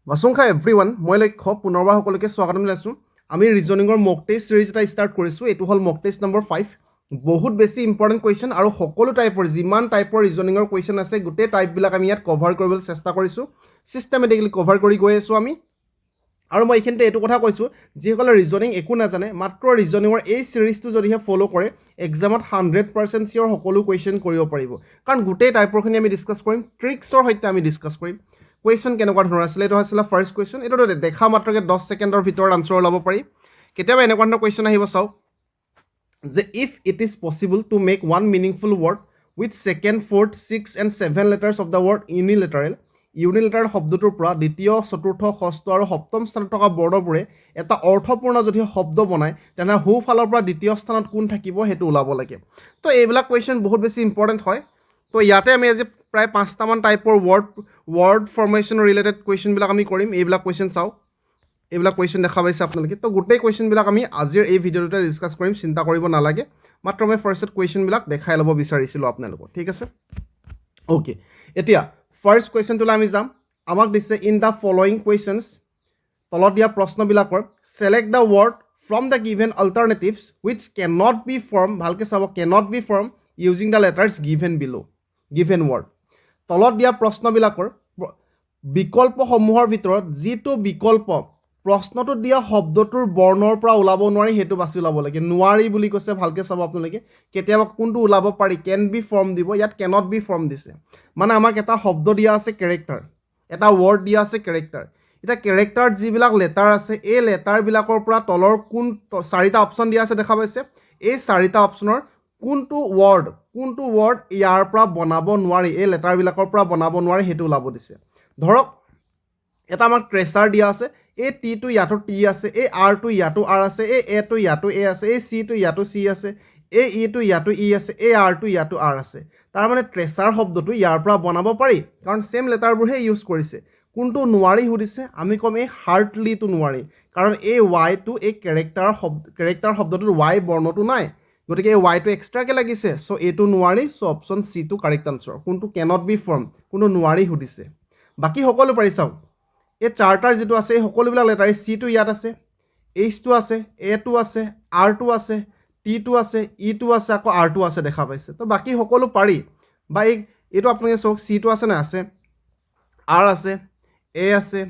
Vasungha everyone, মই লক্ষ্য পুনৰবাৰ সকলোকে স্বাগতম জনাইছোঁ। আমি ৰিজনিঙৰ মক টেষ্ট সিৰিজ এটা ষ্টাৰ্ট কৰিছোঁ। এইটো হ'ল মক টেষ্ট নম্বৰ 5। বহুত বেছি ইম্পৰ্টেণ্ট কুৱেশ্যন আৰু সকলো টাইপৰ যিমান টাইপৰ ৰিজনিঙৰ কুৱেশ্যন আছে গোটেই টাইপবিলাক আমি ইয়াত কভাৰ কৰিবলৈ চেষ্টা কৰিছোঁ। চিষ্টেমেটিকেলি কভাৰ কৰি গৈ আছোঁ আমি। আৰু মই এইখিনিতে এইটো কথা কৈছোঁ, যিসকলে ৰিজনিং একো নাজানে, মাত্ৰ ৰিজনিঙৰ এই চিৰিজটো যদিহে ফ'ল' কৰে, এক্সামত 100% চিয়'ৰ সকলো কুৱেশ্যন কৰিব পাৰিব। কাৰণ গোটেই টাইপৰখিনি আমি ডিছকাছ কৰিম, ট্ৰিক্সৰ সৈতে আমি ডিছকাছ কৰিম। কুৱেশ্যন কেনেকুৱা ধৰণৰ আছিলে, এইটো আছিলে ফাৰ্ষ্ট কুৱেশ্যন। এইটো দেখা মাত্ৰকে 10 ছেকেণ্ডৰ ভিতৰত আনচাৰ ওলাব পাৰি। কেতিয়াবা এনেকুৱা ধৰণৰ কুৱেশ্যন আহিব, চাওক যে if it is possible to make one meaningful word with second, fourth, 6 and 7 letters of the word unilateral. Unilateral শব্দটোৰ পৰা দ্বিতীয়, চতুৰ্থ, ষষ্ঠ আৰু সপ্তম স্থানত থকা বৰ্ণবোৰে এটা অৰ্থপূৰ্ণ যদি শব্দ বনায়, তেনেহ'লে সোঁফালৰ পৰা দ্বিতীয় স্থানত কোন থাকিব সেইটো ওলাব লাগে। তো এইবিলাক কুৱেশ্যন বহুত বেছি ইম্পৰ্টেণ্ট হয়। তো ইয়াতে আমি আজি প্ৰায় 5টামান টাইপৰ ৱৰ্ড ফৰ্মেশ্যন ৰিলেটেড কুৱেশ্যনবিলাক আমি কৰিম। এইবিলাক কুৱেশ্যন চাওক, এইবিলাক কুৱেশ্যন দেখা পাইছে আপোনালোকে। তো গোটেই কুৱেশ্যনবিলাক আমি আজিৰ এই ভিডিঅ'টোতে ডিছকাছ কৰিম, চিন্তা কৰিব নালাগে। মাত্ৰ মই ফাৰ্ষ্টত কুৱেশ্যনবিলাক দেখাই ল'ব বিচাৰিছিলোঁ আপোনালোকক, ঠিক আছে। অ'কে, এতিয়া ফাৰ্ষ্ট কুৱেশ্যনটোলৈ আমি যাম। আমাক দিছে ইন দ্য ফলোয়িং কুৱেশ্যনছ, তলত দিয়া প্ৰশ্নবিলাকৰ select the word from the given alternatives which can not be form, ভালকৈ চাব, can not be form using the letters given below', given word. তলত দিয়া প্ৰশ্নবিলাকৰ বিকল্পসমূহৰ ভিতৰত যিটো বিকল্প প্ৰশ্নটোত দিয়া শব্দটোৰ বৰ্ণৰ পৰা ওলাব নোৱাৰি সেইটো বাছি ওলাব লাগে। নোৱাৰি বুলি কৈছে, ভালকৈ চাব আপোনালোকে। কেতিয়াবা কোনটো ওলাব পাৰি, কেন বি ফৰ্ম দিব, ইয়াত কেনট বি ফৰ্ম দিছে। মানে আমাক এটা শব্দ দিয়া আছে কেৰেক্টাৰ, এটা ৱৰ্ড দিয়া আছে কেৰেক্টাৰ। এতিয়া কেৰেক্টাৰত যিবিলাক লেটাৰ আছে, এই লেটাৰবিলাকৰ পৰা তলৰ কোন 4টা অপশ্যন দিয়া আছে দেখা পাইছে। এই 4টা অপশ্যনৰ কোনটো ৱৰ্ড ইয়াৰ পৰা বনাব নোৱাৰি, এই লেটাৰবিলাকৰ পৰা বনাব নোৱাৰি সেইটো ওলাব দিছে। ধৰক এটা আমাক ট্ৰেচাৰ দিয়া আছে, এই টিটো ইয়াতো টি আছে, এই আৰটো ইয়াতো আৰ আছে, এই এটো ইয়াতো এ আছে, এই চিটো ইয়াতো চি আছে, এই ইটো ইয়াতো ই আছে, এই আৰটো ইয়াতো আৰ আছে। তাৰমানে ট্ৰেচাৰ শব্দটো ইয়াৰ পৰা বনাব পাৰি, কাৰণ ছেম লেটাৰবোৰহে ইউজ কৰিছে। কোনটো নোৱাৰি সুধিছে, আমি ক'ম এই হাৰ্টলিটো নোৱাৰি, কাৰণ এই ৱাইটো এই কেৰেক্টাৰ শব্দটোত ৱাই বৰ্ণটো নাই, গতিকে এই ৱাইটো এক্সট্ৰাকৈ লাগিছে। চ' এইটো নোৱাৰি, চ' অপশ্যন চিটো কাৰেক্ট আনচাৰ। কোনটো কেনট বি ফৰ্ম, কোনটো নোৱাৰি সুধিছে। বাকী সকলো পাৰি, চাওক এই 4টাৰ যিটো আছে এই সকলোবিলাক লেটাৰ, এই চিটো ইয়াত আছে, এইচটো আছে, এটো আছে, আৰটো আছে, টিটো আছে, ইটো আছে, আকৌ আৰটো আছে, দেখা পাইছে। তো বাকী সকলো পাৰি। বা এইটো আপোনালোকে চাওক, চিটো আছে নে, আছে, আৰ আছে, এ আছে,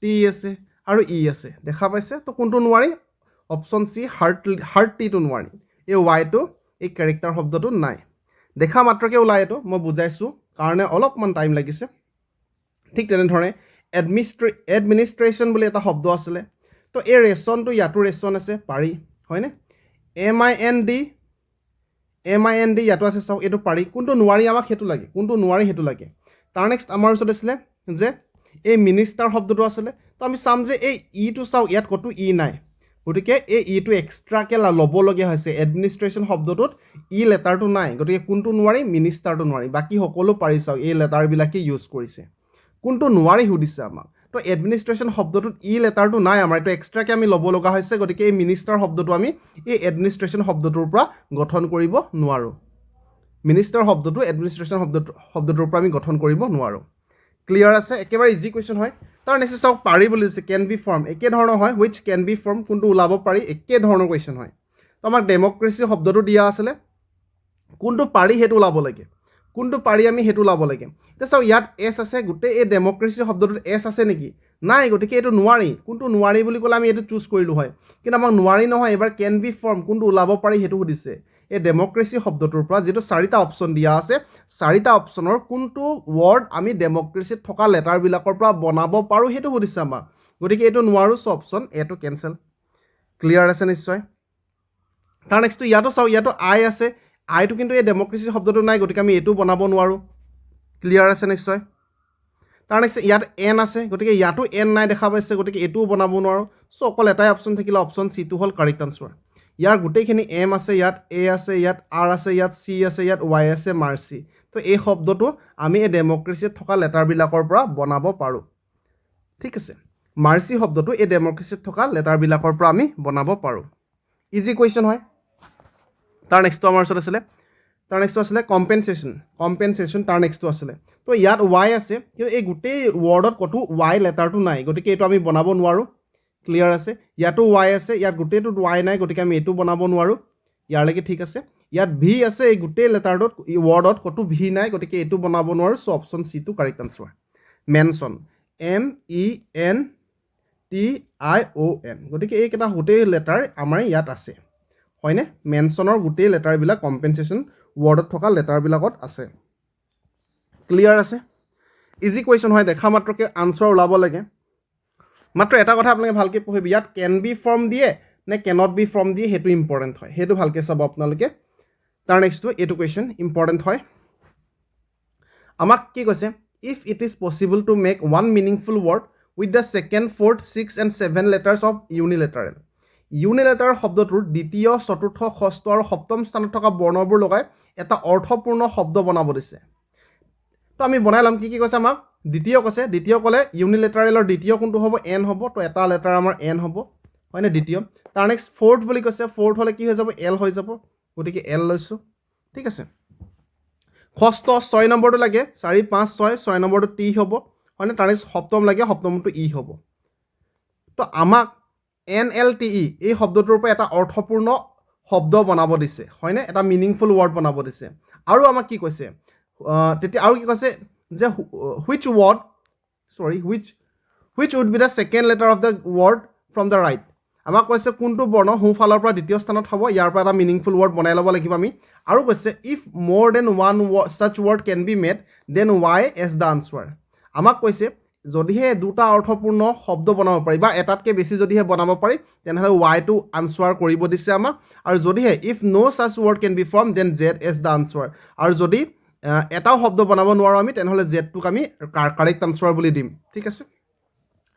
টি আছে আৰু ই আছে, দেখা পাইছে। তো কোনটো নোৱাৰি, অপশ্যন চি হাৰ্ট টিটো নোৱাৰি। এই ৱাইটো এই কেৰেক্টাৰ শব্দটো নাই। দেখা মাত্ৰকে ওলাই, এইটো মই বুজাইছোঁ কাৰণে অলপমান টাইম লাগিছে। ঠিক তেনেধৰণে এডমিনিষ্ট্ৰেশ্যন বুলি এটা শব্দ আছিলে। তো এই ৰেচনটো ইয়াতো ৰেচন আছে, পাৰি, হয়নে। এম আই এন ডি ইয়াতো আছে, চাওক এইটো পাৰি। কোনটো নোৱাৰি আমাক সেইটো লাগে, কোনটো নোৱাৰি সেইটো লাগে। তাৰ নেক্সট আমাৰ ওচৰত আছিলে যে এই মিনিষ্টাৰ শব্দটো আছিলে। তো আমি চাম যে এই ইটো চাওক, ইয়াত ক'তো ই নাই, গতিকে এই ইটো এক্সট্ৰাকৈ ল'বলগীয়া হৈছে। এডমিনিষ্ট্ৰেশ্যন শব্দটোত ই লেটাৰটো নাই, গতিকে কোনটো নোৱাৰি, মিনিষ্টাৰটো নোৱাৰি। বাকী সকলো পাৰি, চাওক এই লেটাৰবিলাকেই ইউজ কৰিছে। কোনটো নোৱাৰি সুধিছে আমাক। তো এডমিনিষ্ট্ৰেশ্যন শব্দটোত ই লেটাৰটো নাই আমাৰ, এইটো এক্সট্ৰাকৈ আমি ল'ব লগা হৈছে। গতিকে এই মিনিষ্টাৰ শব্দটো আমি এই এডমিনিষ্ট্ৰেশ্যন শব্দটোৰ পৰা গঠন কৰিব নোৱাৰোঁ। মিনিষ্টাৰ শব্দটো এডমিনিষ্ট্ৰেশ্যন শব্দটোৰ পৰা আমি গঠন কৰিব নোৱাৰোঁ। ক্লিয়াৰ আছে, একেবাৰে ইজি কুৱেশ্যন হয়। তাৰ নেক্সট চাওক, পাৰি বুলি দিছে, কেন বি ফৰ্ম, একেধৰণৰ হয়। হুইচ কেন বি ফৰ্ম, কোনটো ওলাব পাৰি, একেধৰণৰ কুৱেশ্যন হয়। তো আমাক ডেম'ক্ৰেচি শব্দটো দিয়া আছিলে, কোনটো পাৰি সেইটো ওলাব লাগে, কোনটো পাৰি আমি সেইটো ওলাব লাগে। এতিয়া চাওক ইয়াত এছ আছে, গোটেই এই ডেম'ক্ৰেচি শব্দটোত এছ আছে নেকি, নাই, গতিকে এইটো নোৱাৰি। কোনটো নোৱাৰি বুলি ক'লে আমি এইটো চুজ কৰিলোঁ হয়, কিন্তু আমাক নোৱাৰি নহয়। এবাৰ কেন বি ফৰ্ম, কোনটো ওলাব পাৰি সেইটো সুধিছে। এই ডেম'ক্ৰেচি শব্দটোৰ পৰা যিটো 4টা অপশ্যন দিয়া আছে, 4টা অপশ্যনৰ কোনটো ৱৰ্ড আমি ডেম'ক্ৰেচিত থকা লেটাৰবিলাকৰ পৰা বনাব পাৰোঁ সেইটো সুধিছে আমাক। গতিকে এইটো নোৱাৰোঁ, চ' অপশ্যন এটো কেঞ্চেল। ক্লিয়াৰ আছে নিশ্চয়। তাৰ নেক্সটটো ইয়াতো চাওক, ইয়াতো আই আছে, আইটো কিন্তু এই ডেম'ক্ৰেচি শব্দটো নাই, গতিকে আমি এইটো বনাব নোৱাৰোঁ। ক্লিয়াৰ আছে নিশ্চয়। তাৰ নেক্সট ইয়াত এন আছে, গতিকে ইয়াতো এন নাই দেখা পাইছে, গতিকে এইটোও বনাব নোৱাৰোঁ। চ' অকল এটাই অপশ্যন থাকিলে, অপশ্যন চিটো হ'ল কাৰেক্ট আনচাৰ। ইয়াৰ গোটেইখিনি এম আছে, ইয়াত এ আছে, ইয়াত আৰ আছে, ইয়াত চি আছে, ইয়াত ৱাই আছে, মাৰ্চি। তো এই শব্দটো আমি এই ডেম'ক্ৰেচিত থকা লেটাৰবিলাকৰ পৰা বনাব পাৰোঁ, ঠিক আছে। মাৰ্চি শব্দটো এই ডেম'ক্ৰেচিত থকা লেটাৰবিলাকৰ পৰা আমি বনাব পাৰোঁ। ইজি কুৱেশ্যন হয়। তাৰ নেক্সটটো আমাৰ ওচৰত আছিলে তাৰ নেক্সটটো আছিলে কম্পেনচেশ্যন তাৰ নেক্সটটো আছিলে তো ইয়াত ৱাই আছে কিন্তু এই গোটেই ৱৰ্ডত ক'তো ৱাই লেটাৰটো নাই গতিকে এইটো আমি বনাব নোৱাৰোঁ ক্লিয়াৰ আছে ইয়াতো ৱাই আছে ইয়াত গোটেইটোত ৱাই নাই গতিকে আমি এইটো বনাব নোৱাৰোঁ ইয়াৰলৈকে ঠিক আছে ইয়াত ভি আছে এই গোটেই লেটাৰটোত ৱৰ্ডত ক'তো ভি নাই গতিকে এইটো বনাব নোৱাৰোঁ চ' অপশ্যন চিটো কাৰেক্ট আনচাৰ মেনশ্যন MENTION গতিকে এইকেইটা গোটেই লেটাৰ আমাৰ ইয়াত আছে হয়নে মেনশ্যনৰ গোটেই লেটাৰবিলাক কম্পেনচেশ্যন ৱৰ্ডত থকা লেটাৰবিলাকত আছে ক্লিয়াৰ আছে ইজি কুৱেশ্যন হয় দেখা মাত্ৰকে আনচাৰ ওলাব লাগে মাত্ৰ এটা কথা আপোনালোকে ভালকৈ পঢ়িব ইয়াত কেন বি ফৰ্ম দিয়ে নে কেনট বি ফৰ্ম দিয়ে সেইটো ইম্পৰ্টেণ্ট হয় সেইটো ভালকৈ চাব আপোনালোকে তাৰ নেক্সটটো এইটো কুৱেশ্যন ইম্পৰ্টেণ্ট হয় আমাক কি কৈছে if it is possible to make one meaningful word with the second fourth six and seven letters of unilateral শব্দটোৰ দ্বিতীয় চতুৰ্থ ষষ্ঠ আৰু সপ্তম স্থানত থকা বৰ্ণবোৰ লগাই এটা অৰ্থপূৰ্ণ শব্দ বনাব দিছে তো আমি বনাই ল'ম কি কৈছে আমাক দ্বিতীয় ক'লে ইউনিলেটাৰেলৰ দ্বিতীয় কোনটো হ'ব এন হ'ব তো এটা লেটাৰ আমাৰ এন হ'ব হয়নে দ্বিতীয় তাৰ নেক্সট ফ'ৰ্থ বুলি কৈছে ফ'ৰ্থ হ'লে কি হৈ যাব এল হৈ যাব গতিকে এল লৈছোঁ ঠিক আছে ষষ্ঠ 6 নম্বৰটো লাগে 4 5 6 নম্বৰটো টি হ'ব হয়নে তাৰ নেক্সট সপ্তম লাগে সপ্তমটো ই হ'ব তো আমাক NLTE এই শব্দটোৰ পৰা এটা অৰ্থপূৰ্ণ শব্দ বনাব দিছে হয়নে এটা মিনিংফুল ৱৰ্ড বনাব দিছে আৰু আমাক কি কৈছে তেতিয়া আৰু কি কৈছে যে which would be the second letter of the word from the right আমাক কৈছে কোনটো বৰ্ণ সোঁফালৰ পৰা দ্বিতীয় স্থানত হ'ব ইয়াৰ পৰা এটা মিনিংফুল ৱৰ্ড বনাই ল'ব লাগিব আমি আৰু কৈছে if more than one such word can be made then why as the answer আমাক কৈছে যদিহে দুটা অৰ্থপূৰ্ণ শব্দ বনাব পাৰি বা এটাতকৈ বেছি যদিহে বনাব পাৰি তেনেহ'লে ৱাইটো আনচাৰ কৰিব দিছে আমাক আৰু যদিহে if no' such word can be formed then Z as the answer আৰু যদি এটাও শব্দ বনাব নোৱাৰোঁ আমি তেনেহ'লে জেডটোক আমি কাৰেক্ট আনচাৰ বুলি দিম ঠিক আছে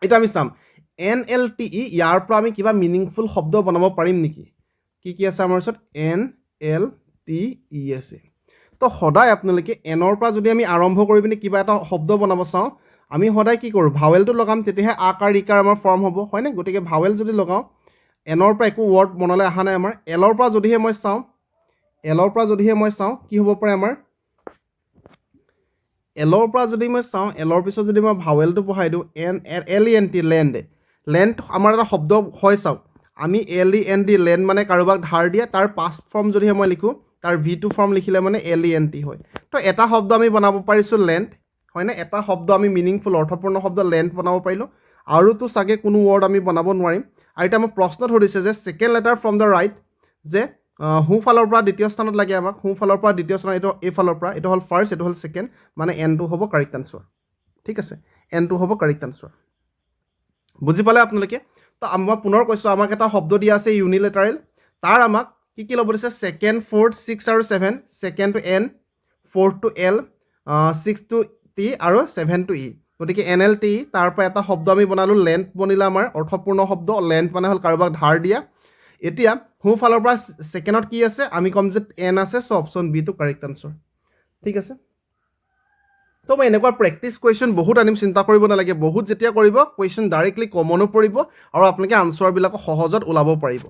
এতিয়া আমি চাম NLTE ইয়াৰ পৰা আমি কিবা মিনিংফুল শব্দ বনাব পাৰিম নেকি কি আছে আমাৰ ওচৰত NLTE আছে তো সদায় আপোনালোকে এনৰ পৰা যদি আমি আৰম্ভ কৰি পিনে কিবা এটা শব্দ বনাব চাওঁ আমি সদায় কি কৰোঁ ভাৱেলটো লগাম তেতিয়াহে আকাৰ ইকাৰ আমাৰ ফৰ্ম হ'ব হয়নে গতিকে ভাৱেল যদি লগাওঁ এনৰ পৰা একো ৱৰ্ড মনলৈ অহা নাই আমাৰ এলৰ পৰা যদিহে মই চাওঁ কি হ'ব পাৰে আমাৰ এলৰ পৰা যদি মই চাওঁ এলৰ পিছত যদি মই ভাৱেলটো বহাই দিওঁ LENT লেণ্ড আমাৰ এটা শব্দ হয় চাওক আমি LEND লেণ্ড মানে কাৰোবাক ধাৰ দিয়া তাৰ পাষ্ট ফৰ্ম যদিহে মই লিখোঁ তাৰ V2 ফৰ্ম লিখিলে মানে LENT হয় তো এটা শব্দ আমি বনাব পাৰিছোঁ লেণ্ড হয়নে এটা শব্দ আমি মিনিংফুল অৰ্থপূৰ্ণ শব্দ লেণ্ড বনাব পাৰিলোঁ আৰুতো চাগে কোনো ৱৰ্ড আমি বনাব নোৱাৰিম আৰু এতিয়া মোক প্ৰশ্ন ধৰিছে যে second letter from the right যে সোঁফালৰ পৰা দ্বিতীয় স্থানত লাগে আমাক সোঁফালৰ পৰা দ্বিতীয় স্থানত এইটো এইফালৰ পৰা এইটো হ'ল ফাৰ্ষ্ট এইটো হ'ল ছেকেণ্ড মানে এনটো হ'ব কাৰেক্ট আনচাৰ ঠিক আছে এনটো হ'ব কাৰেক্ট আনচাৰ বুজি পালে আপোনালোকে তো মই পুনৰ কৈছোঁ আমাক এটা শব্দ দিয়া আছে ইউনিলেটাৰেল তাৰ আমাক কি ল'ব দিছে ছেকেণ্ড ফ'ৰ্থ ছিক্স আৰু ছেভেন ছেকেণ্ডটো এন ফ'ৰ্থটো এল ছিক্সটো টি আৰু 7 to E গতিকে NLTE তাৰ পৰা এটা শব্দ আমি বনালোঁ লেণ্ড বনিলে আমাৰ অৰ্থপূৰ্ণ শব্দ লেণ্ড মানে হ'ল কাৰোবাক ধাৰ দিয়া এতিয়া সোঁফালৰ পৰা ছেকেণ্ডত কি আছে আমি ক'ম যে এন আছে চ' অপশ্যন বিটো কাৰেক্ট আনচাৰ ঠিক আছে তো মই এনেকুৱা প্ৰেক্টিচ কুৱেশ্যন বহুত আনিম চিন্তা কৰিব নালাগে বহুত যেতিয়া কৰিব কুৱেশ্যন ডাইৰেক্টলি কমনো পৰিব আৰু আপোনালোকে আনচাৰবিলাক সহজত ওলাব পাৰিব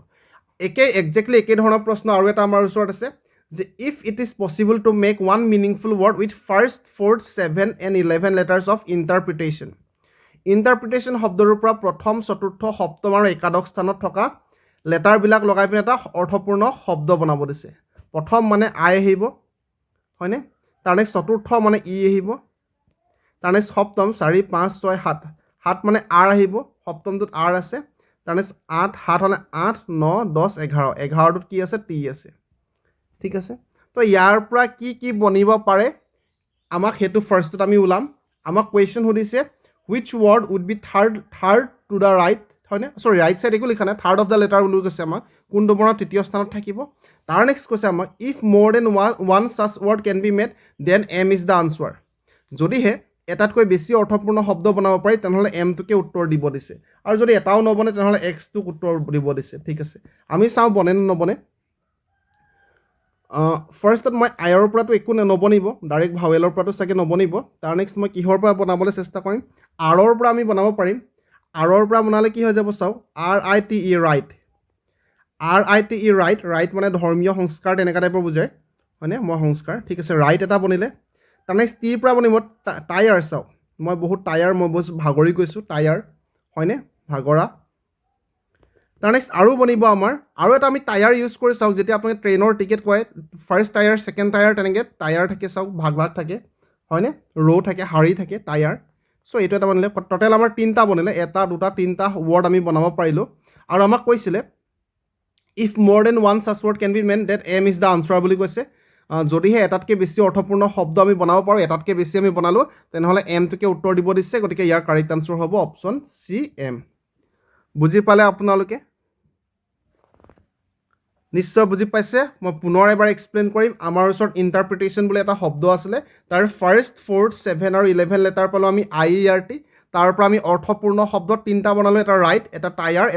একজেক্টলি একে ধৰণৰ প্ৰশ্ন আৰু এটা আমাৰ ওচৰত আছে যে if it is possible to make one meaningful word with first, fourth, 7 and 11 letters of interpretation শব্দটোৰ পৰা প্ৰথম চতুৰ্থ সপ্তম আৰু একাদশ স্থানত থকা লেটাৰবিলাক লগাই পিনে এটা অৰ্থপূৰ্ণ শব্দ বনাব দিছে প্ৰথম মানে আই আহিব হয়নে তাৰ নেক্সট চতুৰ্থ মানে ই আহিব তাৰ নেক্সট সপ্তম 4 5 6 7 মানে আৰ আহিব সপ্তমটোত আৰ আছে তাৰ নেক্সট 8 হ'লে 8 9 10 11 11টোত কি আছে টি আছে ঠিক আছে তো ইয়াৰ পৰা কি বনিব পাৰে আমাক সেইটো ফাৰ্ষ্টত আমি ওলাম আমাক কুৱেশ্যন সুধিছে which word would be third to the right হয়নে সৰি ৰাইট সাইড একো লিখা নাই থাৰ্ড অফ দ্য লেটাৰ বুলি কৈছে আমাক কোনটো বৰ্ণ তৃতীয় স্থানত থাকিব তাৰ নেক্সট কৈছে আমাক if more than one such word can be made then M is the answer যদিহে এটাতকৈ বেছি অৰ্থপূৰ্ণ শব্দ বনাব পাৰি তেনেহ'লে এমটোকে উত্তৰ দিব দিছে আৰু যদি এটাও নবনে তেনেহ'লে এক্সটোক উত্তৰ দিব দিছে ঠিক আছে আমি চাওঁ বনে নে নবনে ফাৰ্ষ্টত মই আইৰ পৰাতো একো নবনিব ডাইৰেক্ট ভাৱেলৰ পৰাতো চাগে নবনিব তাৰ নেক্সট মই কিহৰ পৰা বনাবলৈ চেষ্টা কৰিম আৰৰ পৰা আমি বনাব পাৰিম আৰৰ পৰা বনালে কি হৈ যাব চাওক RITE ৰাইট মানে ধৰ্মীয় সংস্কাৰ তেনেকুৱা টাইপৰ বুজায় হয়নে মই সংস্কাৰ ঠিক আছে ৰাইট এটা বনিলে তাৰ নেক্সট টিৰ পৰা বনিব টায়াৰ চাওক মই বহুত টায়াৰ মই বহুত ভাগৰি গৈছোঁ টায়াৰ হয়নে ভাগৰা তাৰ নেক্সট আৰু বনিব আমাৰ আৰু এটা আমি টায়াৰ ইউজ কৰি চাওক যেতিয়া আপুনি ট্ৰেইনৰ টিকেট কয় ফাৰ্ষ্ট টায়াৰ ছেকেণ্ড টায়াৰ তেনেকৈ টায়াৰ থাকে চাওক ভাগ ভাগ থাকে হয়নে ৰ' থাকে শাৰী থাকে টায়াৰ চ' এইটো এটা বনিলে টোটেল আমাৰ তিনিটা বনিলে এটা দুটা তিনিটা ৱৰ্ড আমি বনাব পাৰিলোঁ আৰু আমাক কৈছিলে if more than one such word can be made that M is the answer বুলি কৈছে যদিহে এটাতকৈ বেছি অৰ্থপূৰ্ণ শব্দ আমি বনাব পাৰোঁ এটাতকৈ বেছি আমি বনালোঁ তেনেহ'লে এমটোকে উত্তৰ দিব দিছে গতিকে ইয়াৰ কাৰেক্ট আনচাৰ হ'ব অপশ্যন চি এম বুজি পালে আপোনালোকে নিশ্চয় বুজি পাইছে মই পুনৰ এবাৰ এক্সপ্লেইন কৰিম আমাৰ ওচৰত ইণ্টাৰপ্ৰিটেশ্যন বুলি এটা শব্দ আছিলে তাৰ ফাৰ্ষ্ট ফ'ৰ্থ 7 আৰু 11 লেটাৰ পালোঁ আমি IERT তাৰ পৰা আমি অৰ্থপূৰ্ণ শব্দ তিনিটা বনালোঁ এটা ৰাইট এটা টায়াৰ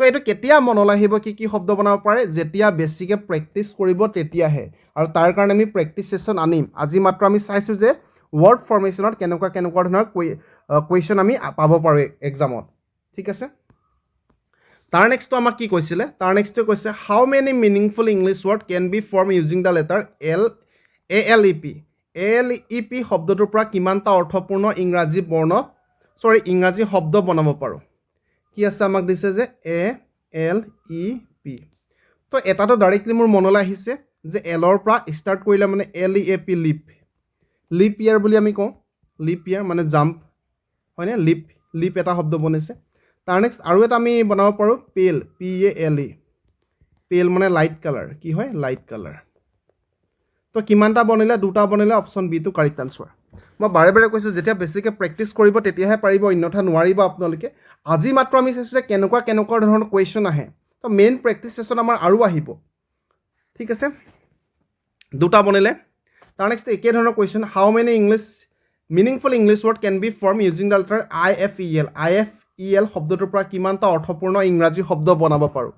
তো এইটো কেতিয়া মনলৈ আহিব কি শব্দ বনাব পাৰে যেতিয়া বেছিকৈ প্ৰেক্টিচ কৰিব তেতিয়াহে আৰু তাৰ কাৰণে আমি প্ৰেক্টিচ ছেশ্যন আনিম আজি মাত্ৰ আমি চাইছোঁ যে ৱৰ্ড ফৰ্মেশ্যনত কেনেকুৱা ধৰণৰ কুৱেশ্যন আমি পাব পাৰোঁ এক্সামত ঠিক আছে তাৰ নেক্সটটো আমাক কি কৈছিলে তাৰ নেক্সটটো কৈছে how many meaningful English word can be form using the letter ALEP শব্দটোৰ পৰা কিমানটা অৰ্থপূৰ্ণ ইংৰাজী শব্দ বনাব পাৰোঁ কি আছে আমাক দিছে যে ALEP তো এটাটো ডাইৰেক্টলি মোৰ মনলৈ আহিছে যে এলৰ পৰা ষ্টাৰ্ট কৰিলে মানে LEAP লিপ ইয়াৰ বুলি আমি কওঁ লিপ ইয়াৰ মানে জাম্প হয়নে লিপ এটা শব্দ বনিছে তাৰ নেক্সট আৰু এটা আমি বনাব পাৰোঁ পেল PALE পেল মানে লাইট কালাৰ কি হয় লাইট কালাৰ তো কিমানটা বনিলে দুটা বনিলে অপশ্যন বি টো কাৰেক্ট আনচাৰ মই বাৰে বাৰে কৈছোঁ যেতিয়া বেছিকৈ প্ৰেক্টিচ কৰিব তেতিয়াহে পাৰিব অন্যথা নোৱাৰিব আপোনালোকে আজি মাত্ৰ আমি চাইছোঁ যে কেনেকুৱা ধৰণৰ কুৱেশ্যন আহে তো মেইন প্ৰেক্টিচ ছেশ্যন আমাৰ আৰু আহিব ঠিক আছে দুটা বনিলে তাৰ নেক্সট একে ধৰণৰ question how many meaningful English word can be form using the letter IFEL শব্দটোৰ পৰা কিমানটা অৰ্থপূৰ্ণ ইংৰাজী শব্দ বনাব পাৰোঁ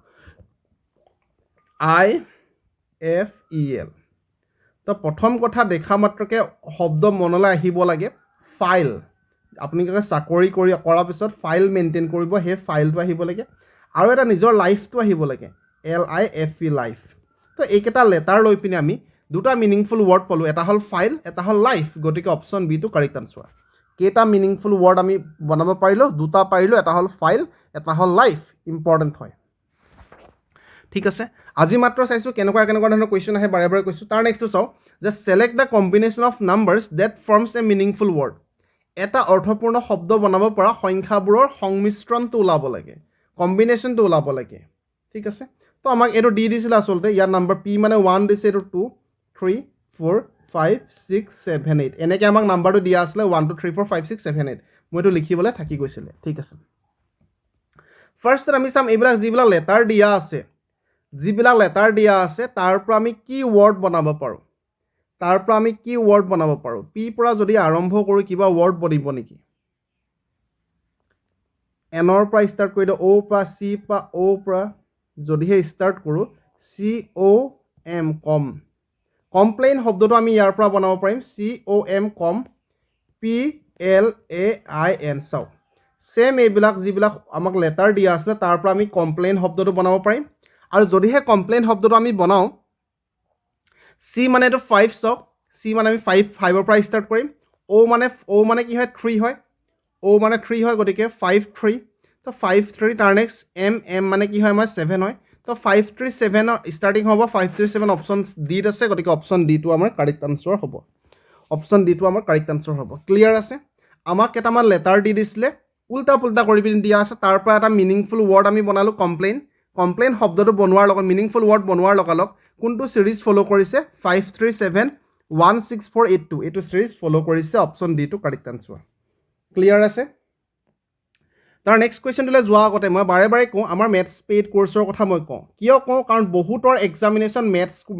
IFEL তো প্ৰথম কথা দেখা মাত্ৰকে শব্দ মনলৈ আহিব লাগে ফাইল আপুনি চাকৰি কৰাৰ পিছত ফাইল মেইনটেইন কৰিব সেই ফাইলটো আহিব লাগে আৰু এটা নিজৰ লাইফটো আহিব লাগে LIFE লাইফ তো এইকেইটা লেটাৰ লৈ পিনে আমি দুটা মিনিংফুল ৱৰ্ড পালোঁ এটা হ'ল ফাইল এটা হ'ল লাইফ গতিকে অপশ্যন বি টো কাৰেক্ট আনচাৰ কেইটা মিনিংফুল ৱৰ্ড আমি বনাব পাৰিলোঁ দুটা পাৰিলোঁ এটা হ'ল ফাইল এটা হ'ল লাইফ ইম্পৰ্টেণ্ট হয় ঠিক আছে আজি মাত্ৰ চাইছোঁ কেনেকুৱা ধৰণৰ কুৱেশ্যন আহে বাৰে বাৰে কৈছোঁ তাৰ নেক্সটটো চাওঁ যে select the combination of numbers that forms a meaningful word এটা অৰ্থপূৰ্ণ শব্দ বনাব পৰা সংখ্যাবোৰৰ সংমিশ্ৰণটো ওলাব লাগে কম্বিনেশ্যনটো ওলাব লাগে ঠিক আছে তো আমাক এইটো দিছিলে আচলতে ইয়াৰ নাম্বাৰ P মানে 1 দিছে এইটো 2 3 4 5 6 7 8 এনেকৈ আমাক নাম্বাৰটো দিয়া আছিলে 1 2 3 4 5 6 7 8 মই এইটো লিখিবলৈ থাকি গৈছিলে ঠিক আছে ফাৰ্ষ্টত আমি চাম এইবিলাক যিবিলাক লেটাৰ দিয়া আছে তাৰ পৰা আমি কি ৱৰ্ড বনাব পাৰোঁ P পৰা যদি আৰম্ভ কৰোঁ কিবা ৱৰ্ড বনিব নেকি Nৰ পৰা ষ্টাৰ্ট কৰি দিওঁ O পৰা C পৰা O পৰা যদিহে ষ্টাৰ্ট কৰোঁ COM কমপ্লেইন শব্দটো আমি ইয়াৰ পৰা বনাব পাৰিম COM PLAIN চাওক চেম এইবিলাক যিবিলাক আমাক লেটাৰ দিয়া আছিলে তাৰ পৰা আমি কমপ্লেইন শব্দটো বনাব পাৰিম আৰু যদিহে কমপ্লেইন শব্দটো আমি বনাওঁ C মানে এইটো 5 চাওক C মানে আমি 5ৰ পৰা ষ্টাৰ্ট কৰিম O মানে কি হয় 3 হয় O মানে 3 হয় গতিকে 5 3 তো 5 3 তাৰ নেক্সট M মানে কি হয় আমাৰ 7 হয় তো 5 3 7 ষ্টাৰ্টিং হ'ব 5 3 7 অপশ্যন ডিত আছে গতিকে অপশ্যন ডি টো আমাৰ কাৰেক্ট আনচাৰ হ'ব ক্লিয়াৰ আছে আমাক কেইটামান লেটাৰ দি দিছিলে উল্টা পুল্টা কৰি পিনি দিয়া আছে তাৰ পৰা এটা মিনিংফুল ৱৰ্ড আমি বনালোঁ কমপ্লেইন শব্দটো বনোৱাৰ লগত মিনিংফুল ৱৰ্ড বনোৱাৰ লগালগ কোনটো চিৰিজ ফ'ল' কৰিছে 5 3 7 1 6 4 8 2 এইটো চিৰিজ ফ'ল' কৰিছে অপশ্যন ডি টো কাৰেক্ট আনচাৰ ক্লিয়াৰ আছে তাৰ নেক্সট কুৱেশ্যনটোলৈ যোৱাৰ আগতে মই বাৰে বাৰে কওঁ আমাৰ মেথছ পেইড কোৰ্চৰ কথা মই কওঁ কিয় কওঁ কাৰণ বহুতৰ এক্সামিনেশ্যন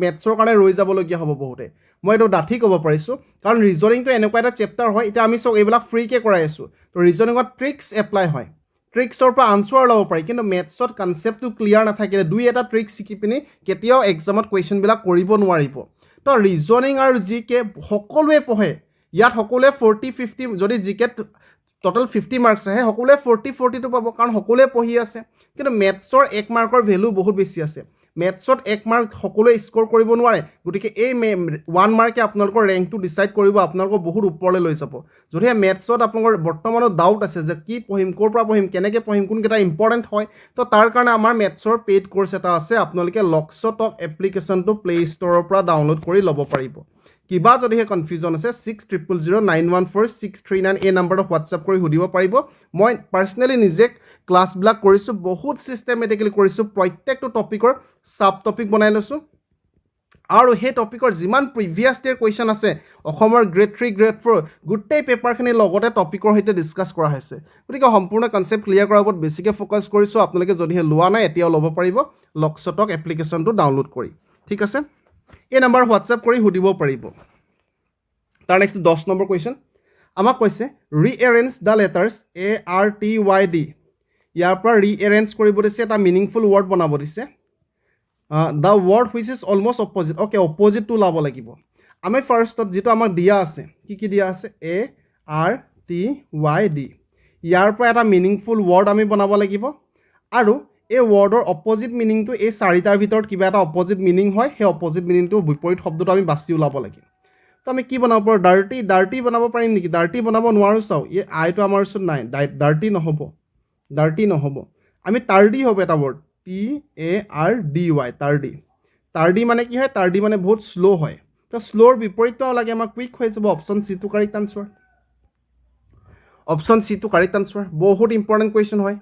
মেথছৰ কাৰণে ৰৈ যাবলগীয়া হ'ব বহুতে মই এইটো ডাঠি ক'ব পাৰিছোঁ কাৰণ ৰিজনিংটো এনেকুৱা এটা চেপ্টাৰ হয় এতিয়া আমি চব এইবিলাক ফ্ৰীকৈ কৰাই আছোঁ তো ৰিজনিঙত ট্ৰিক্স এপ্লাই হয় ট্ৰিক্সৰ পৰা আনচাৰ ল'ব পাৰি কিন্তু মেথছত কনচেপ্টটো ক্লিয়াৰ নাথাকিলে দুই এটা ট্ৰিক্স শিকি পিনি কেতিয়াও এক্সামত কুৱেশ্যনবিলাক কৰিব নোৱাৰিব তো ৰিজনিং আৰু জিকে সকলোৱে পঢ়ে ইয়াত সকলোৱে 40 50 যদি জিকে টোটেল 50 মাৰ্কছ আহে সকলোৱে 40 42 পাব কাৰণ সকলোৱে পঢ়ি আছে কিন্তু মেথছৰ 1 মাৰ্কৰ ভেলু বহুত বেছি আছে মেথছত 1 মাৰ্ক সকলোৱে স্ক'ৰ কৰিব নোৱাৰে গতিকে এই 1 মাৰ্কে আপোনালোকৰ ৰেংকটো ডিচাইড কৰিব আপোনালোকক বহুত ওপৰলৈ লৈ যাব যদিহে মেথছত আপোনালোকৰ বৰ্তমানত ডাউট আছে যে কি পঢ়িম ক'ৰ পৰা পঢ়িম কেনেকৈ পঢ়িম কোনকেইটা ইম্পৰ্টেণ্ট হয় তো তাৰ কাৰণে আমাৰ মেথছৰ পেইড কোৰ্চ এটা আছে আপোনালোকে লক্সটক এপ্লিকেশ্যনটো প্লে ষ্ট'ৰৰ পৰা ডাউনলোড কৰি ল'ব পাৰিব কিবা যদিহে কনফিউজন আছে 6009146339 এই নাম্বাৰটো হোৱাটছআপ কৰি সুধিব পাৰিব মই পাৰ্চনেলি নিজে ক্লাছবিলাক কৰিছোঁ বহুত ছিষ্টেমেটিকেলি কৰিছোঁ প্ৰত্যেকটো টপিকৰ সাব টপিক বনাই লৈছোঁ আৰু সেই টপিকৰ যিমান প্ৰিভিয়াছ ইয়েৰ কুৱেশ্যন আছে অসমৰ গ্ৰেড 3 গ্ৰেড 4 গোটেই পেপাৰখিনি লগতে টপিকৰ সৈতে ডিছকাছ কৰা হৈছে গতিকে সম্পূৰ্ণ কনচেপ্ট ক্লিয়াৰ কৰাৰ ওপৰত বেছিকৈ ফ'কাছ কৰিছোঁ আপোনালোকে যদিহে লোৱা নাই এতিয়াও ল'ব পাৰিব লক্সটক এপ্লিকেশ্যনটো ডাউনলোড কৰি ঠিক আছে এই নাম্বাৰ হোৱাটছআপ কৰি সুধিব পাৰিব তাৰ নেক্সট 10 নম্বৰ কুৱেশ্যন আমাক কৈছে ৰিএৰেঞ্জ দ্য লেটাৰ্ছ ARTYD ইয়াৰ পৰা ৰিএৰেঞ্জ কৰিব দিছে এটা মিনিংফুল ৱৰ্ড বনাব দিছে the word which is almost opposite okay অপজিটটো ওলাব লাগিব আমি ফাৰ্ষ্টত যিটো আমাক দিয়া আছে কি দিয়া আছে ARTYD ইয়াৰ পৰা এটা মিনিংফুল ৱৰ্ড আমি বনাব লাগিব আৰু এই ৱৰ্ডৰ অপজিট মিনিংটো এই চাৰিটাৰ ভিতৰত কিবা এটা অপজিট মিনিং হয় সেই অপজিট মিনিংটো বিপৰীত শব্দটো আমি বাছি ওলাব লাগিব তো আমি কি বনাব পাৰোঁ ডাৰ্টি বনাব পাৰিম নেকি ডাৰ্টি বনাব নোৱাৰোঁ চাওঁ এই আইটো আমাৰ ওচৰত নাই ডাৰ্টি নহ'ব আমি টাৰ্ডি হ'ব এটা ৱৰ্ড TARDY টাৰ্ডি মানে কি হয় টাৰ্ডি মানে বহুত শ্ল' হয় তো শ্ল'ৰ বিপৰীতটো লাগে আমাক কুইক হৈ যাব অপশ্যন চিটো কাৰেক্ট আনচাৰ বহুত ইম্পৰ্টেণ্ট কুৱেশ্যন হয়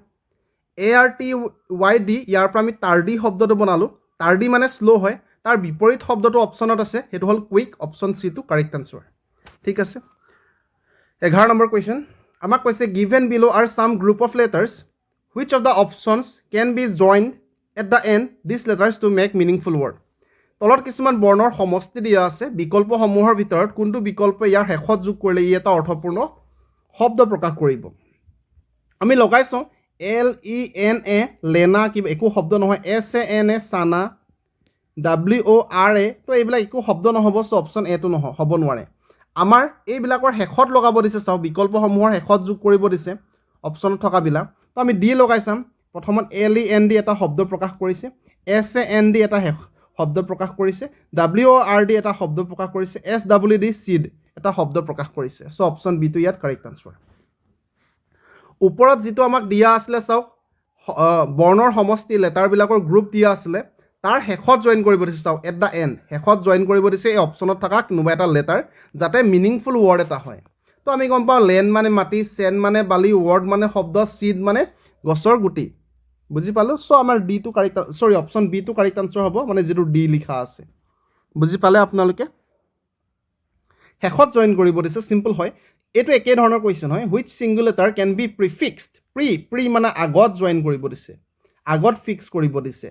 ARTYD ইয়াৰ পৰা আমি টাৰ্ডি শব্দটো বনালোঁ টাৰ্ডি মানে শ্ল' হয় তাৰ বিপৰীত শব্দটো অপশ্যনত আছে সেইটো হ'ল কুইক অপশ্যন চিটো কাৰেক্ট আনচাৰ ঠিক আছে 11 নম্বৰ কুৱেশ্যন আমাক কৈছে গিভেন বিলো আৰ চাম group of letters which of the options can be joined at the end these letters to make meaningful word তলত কিছুমান বৰ্ণৰ সমষ্টি দিয়া আছে বিকল্পসমূহৰ ভিতৰত কোনটো বিকল্প ইয়াৰ শেষত যোগ কৰিলে ই এটা অৰ্থপূৰ্ণ শব্দ প্ৰকাশ কৰিব আমি লগাইছোঁ LENA লেনা কিবা একো শব্দ নহয় SANA সানা WORA তো এইবিলাক একো শব্দ নহ'ব চ' অপশ্যন এটো হ'ব নোৱাৰে আমাৰ এইবিলাকৰ শেষত লগাব দিছে চাওক বিকল্পসমূহৰ শেষত যোগ কৰিব দিছে অপশ্যনত থকাবিলাক তো আমি ডি লগাই চাম প্ৰথমত LEND এটা শব্দ প্ৰকাশ কৰিছে SAND এটা শব্দ প্ৰকাশ কৰিছে WORD এটা শব্দ প্ৰকাশ কৰিছে SWD চিড এটা শব্দ প্ৰকাশ কৰিছে চ' অপশ্যন বিটো ইয়াত কাৰেক্ট আনচাৰ ওপৰত যিটো আমাক দিয়া আছিলে চাওক বৰ্ণৰ সমষ্টি লেটাৰবিলাকৰ গ্ৰুপ দিয়া আছিলে তাৰ শেষত জইন কৰিব দিছে চাওক এট দ্য এণ্ড শেষত জইন কৰিব দিছে এই অপশ্যনত থকা কোনোবা এটা লেটাৰ যাতে মিনিংফুল ৱৰ্ড এটা হয় তো আমি গম পাওঁ লেণ্ড মানে মাটি চেন মানে বালি ৱৰ্ড মানে শব্দ চিড মানে গছৰ গুটি বুজি পালোঁ চ' আমাৰ ডিটো কাৰেক্ট অপশ্যন বিটো কাৰেক্ট আনচাৰ হ'ব মানে যিটো ডি লিখা আছে বুজি পালে আপোনালোকে শেষত জইন কৰিব দিছে চিম্পল হয় এইটো একে ধৰণৰ কুৱেশ্যন হয় which single letter can be prefixed pre মানে আগত জইন কৰিব দিছে আগত ফিক্স কৰিব দিছে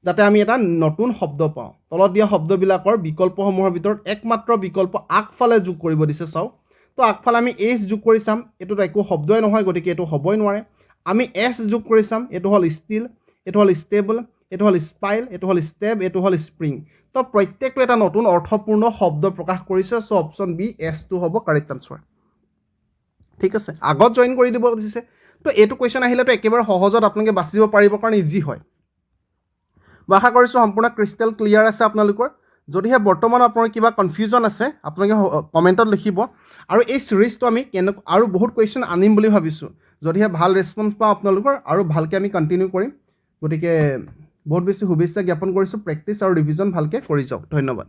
যাতে আমি এটা নতুন শব্দ পাওঁ তলত দিয়া শব্দবিলাকৰ বিকল্পসমূহৰ ভিতৰত একমাত্ৰ বিকল্প আগফালে যোগ কৰিব দিছে চাওক তো আগফালে আমি এইচ যোগ কৰি চাম এইটোত একো শব্দই নহয় গতিকে এইটো হ'বই নোৱাৰে আমি এছ যোগ কৰি চাম এইটো হ'ল ষ্টিল এইটো হ'ল ষ্টেবল এইটো হ'ল স্পাইল এইটো হ'ল ষ্টেব এইটো হ'ল স্প্ৰিং তো প্ৰত্যেকটো এটা নতুন অৰ্থপূৰ্ণ শব্দ প্ৰকাশ কৰিছে চ' অপশ্যন বি এছটো হ'ব কাৰেক্ট আনচাৰ ঠিক আছে আগত জইন কৰি দিব দিছে তো এইটো কুৱেশ্যন আহিলেতো একেবাৰে সহজত আপোনালোকে বাচিব পাৰিব কাৰণ ইজি হয় মই আশা কৰিছোঁ সম্পূৰ্ণ ক্ৰিষ্টেল ক্লিয়াৰ আছে আপোনালোকৰ যদিহে বৰ্তমান আপোনাৰ কিবা কনফিউজন আছে আপোনালোকে কমেণ্টত লিখিব আৰু এই ছিৰিজটো আমি আৰু বহুত কুৱেশ্যন আনিম বুলি ভাবিছোঁ যদিহে ভাল ৰেছপন্স পাওঁ আপোনালোকৰ আৰু ভালকৈ আমি কণ্টিনিউ কৰিম গতিকে বহুত বেছি শুভেচ্ছা জ্ঞাপন কৰিছোঁ প্ৰেক্টিছ আৰু ৰিভিজন ভালকৈ কৰি যাওক ধন্যবাদ